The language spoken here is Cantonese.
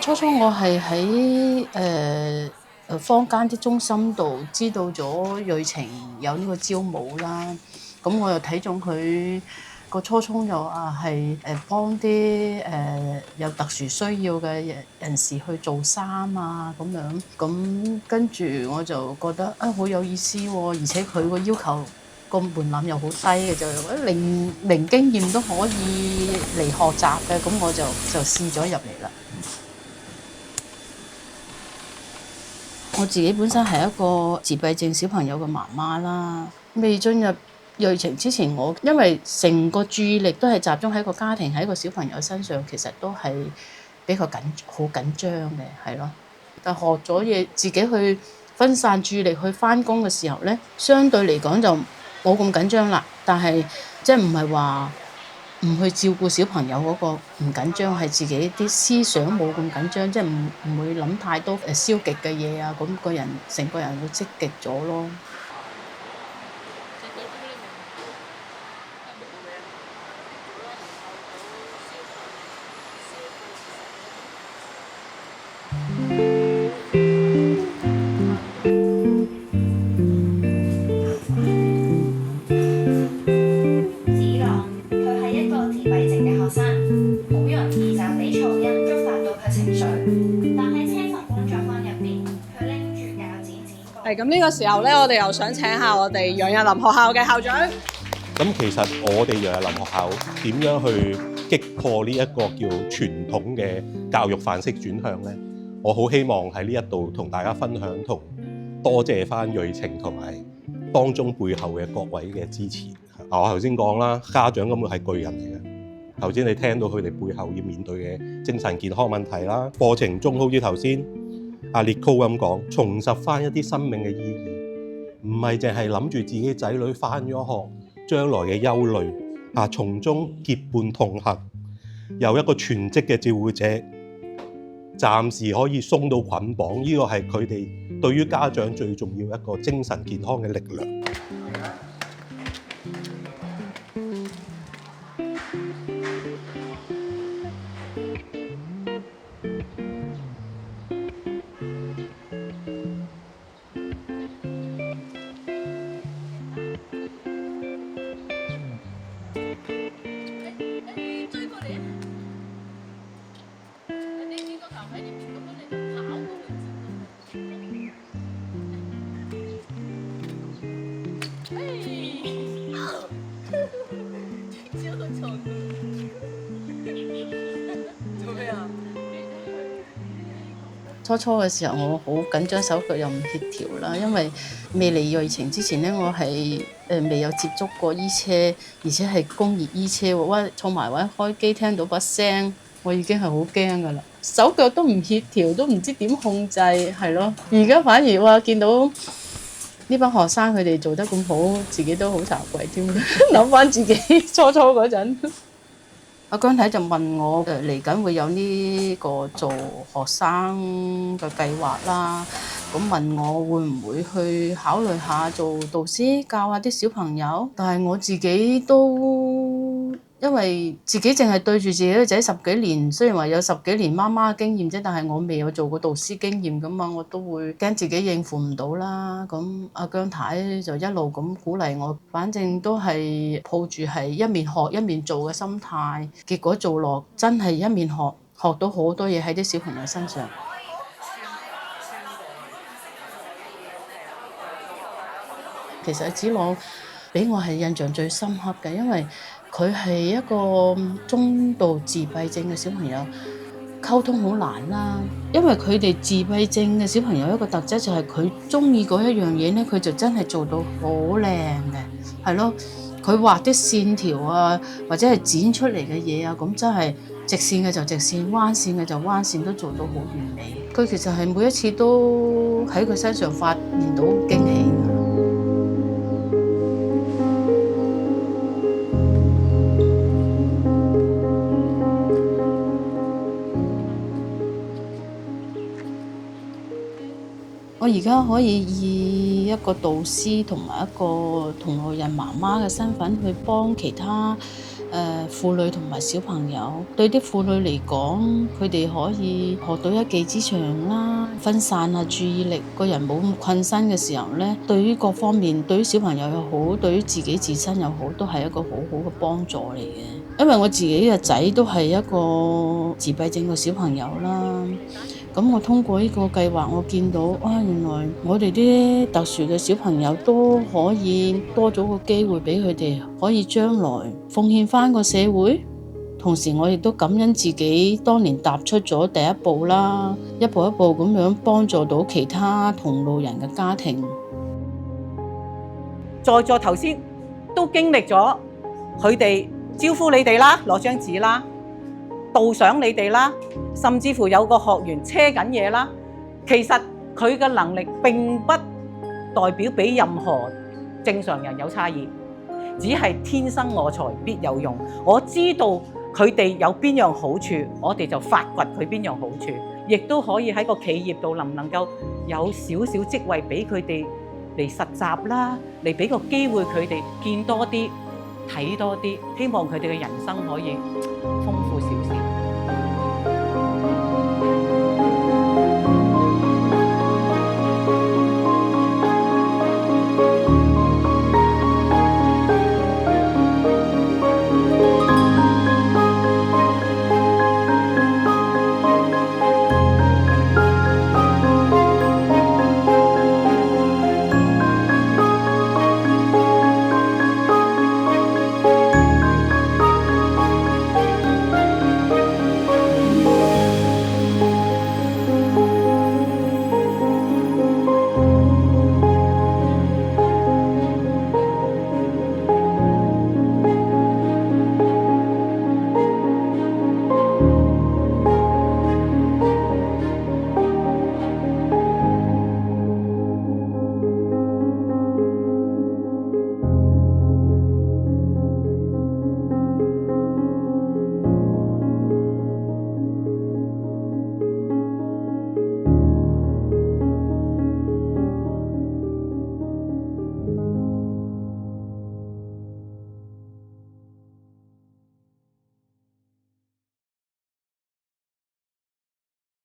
初初我係喺坊間啲中心度知道咗瑞晴有呢個招募啦，咁我又睇中佢個初衷又係幫啲有特殊需要嘅人士去做衫啊咁樣，咁跟住我就覺得好有意思喎，而且佢個要求個門檻又好低嘅，就零經驗都可以嚟學習嘅，咁我就試咗入嚟啦。我自己本身係一個自閉症小朋友嘅媽媽啦，未進入瑞晴之前，我因為成個注意力都係集中喺個家庭喺個小朋友身上，其實都係比較好緊張嘅，係咯。但學咗嘢，自己去分散注意力去返工嘅時候呢，相對嚟講就冇咁緊張啦。但係即係唔係話唔去照顧小朋友嗰個唔緊張，係自己啲思想冇咁緊張，即係唔會諗太多消極嘅嘢啊，咁成個人會積極咗咯。咁呢個時候咧，我哋又想請下我哋楊日林學校嘅校長。咁其實我哋楊日林學校點樣去擊破呢一個叫傳統嘅教育範式轉向呢？我好希望喺呢一度同大家分享，同多謝翻瑞晴同埋當中背後嘅各位嘅支持。我頭先講啦，家長根本係巨人嚟嘅。頭先你聽到佢哋背後要面對嘅精神健康問題啦，過程中好似頭先阿列高咁講，重拾翻一啲生命嘅意義，唔係淨係諗住自己仔女翻咗學將來嘅憂慮，從中結伴同行，由一個全職嘅照顧者，暫時可以鬆到捆綁，呢個係佢哋對於家長最重要一個精神健康嘅力量。初嘅時候我好緊張，手腳又唔協調啦，因為未嚟瑞晴之前呢，我係未有接觸過醫車，而且係工業醫車喎，坐埋位開機聽到把聲，我已經係好驚㗎啦，手腳都唔協調，都唔知點控制，係咯。而家反而話見到呢班學生佢哋做得咁好，自己都好慚愧添，諗翻自己初嗰陣。阿姜太就問我嚟緊會有呢個做學生嘅計劃啦，咁問我會唔會去考慮下做導師教下啲小朋友，但係我自己都因為自己淨係對住自己個仔10幾年，雖然話有10幾年媽媽經驗啫，但係我未有做過導師經驗㗎嘛，我都會驚自己應付唔到啦。咁阿姜太就一路咁鼓勵我，反正都係抱住係一面學一面做嘅心態，結果做落真係一面學到好多嘢喺啲小朋友身上。其實子朗俾我係印象最深刻嘅，因為佢係一個中度自閉症嘅小朋友，溝通好難啦。因為佢哋自閉症嘅小朋友一個特質就係佢中意嗰一樣嘢呢，佢就真係做到好靚嘅，係咯。佢畫啲線條啊，或者係剪出嚟嘅嘢啊，咁真係直線嘅就直線，彎線嘅就彎線，都做到好完美。佢其實係每一次都喺佢身上發現到驚喜。我而家可以以一個導師同埋一個同路人媽媽嘅身份去幫其他婦女同埋小朋友。對啲婦女嚟講，佢哋可以學到一技之長啦，分散下注意力，個人冇咁困身嘅時候呢，對於各方面，對於小朋友又好，對於自己自身又好，都係一個好好嘅幫助嚟嘅。因為我自己嘅仔都係一個自閉症嘅小朋友啦。咁我通過呢個計劃，我見到原來我哋啲特殊嘅小朋友都可以多咗個機會俾佢哋，可以將來奉獻返個社會。同時我亦都感恩自己當年踏出咗第一步啦，一步一步咁樣幫助到其他同路人嘅家庭。在座頭先都經歷咗佢哋招呼你哋啦，攞張紙啦，導賞你哋啦，甚至乎有個學員車緊嘢啦。其實佢嘅能力並不代表比任何正常人有差異，只係天生我材必有用。我知道佢哋有邊樣好處，我哋就發掘佢邊樣好處，亦都可以喺個企業度能唔能夠有少少職位俾佢哋嚟實習啦，嚟俾個機會佢哋見多啲、睇多啲，希望佢哋嘅人生可以